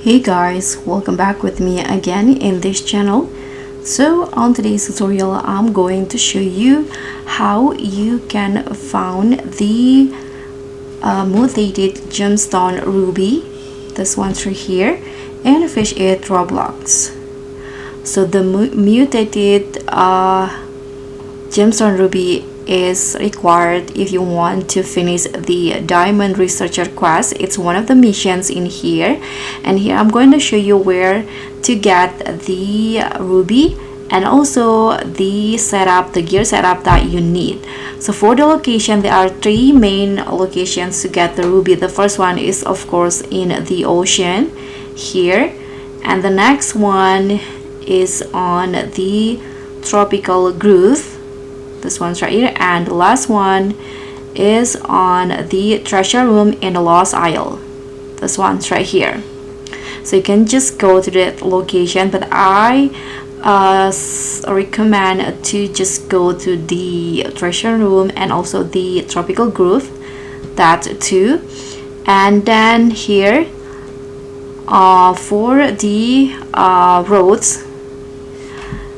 Hey guys, welcome back with me again in this channel. So on today's tutorial, I'm going to show you how you can find the Mutated Gemstone Ruby. This one's right here, and Fish It Roblox. So the Mutated Gemstone Ruby is required if you want to finish the Diamond Researcher quest. It's one of the missions in here, and here I'm going to show you where to get the ruby and also the gear setup that you need. So for the location, there are three main locations to get the ruby. The first one is of course in the ocean here, and the next one is on the tropical grove. This one's right here, and the last one is on the treasure room in the Lost Isle. This one's right here. So you can just go to that location, but I recommend to just go to the treasure room and also the tropical grove, that too. And then here for the roads,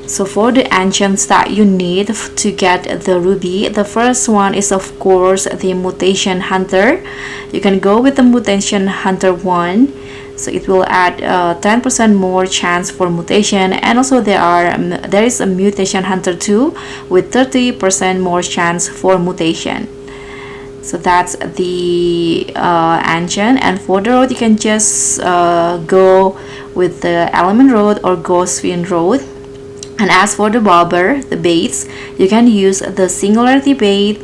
so for the engines that you need to get the ruby, the first one is of course the mutation hunter. You can go with the mutation hunter 1, so it will add 10% more chance for mutation, and also there is a mutation hunter 2 with 30% more chance for mutation. So that's the engine. And for the road, you can just go with the element road or ghost fin road. And as for the bobber, the baits, you can use the singularity bait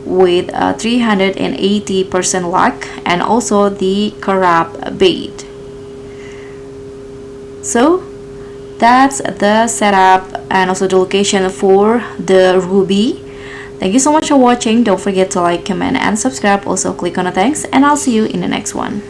with 380% luck, and also the corrupt bait. So that's the setup and also the location for the ruby. Thank you so much for watching. Don't forget to like, comment, and subscribe. Also click on the thanks, and I'll see you in the next one.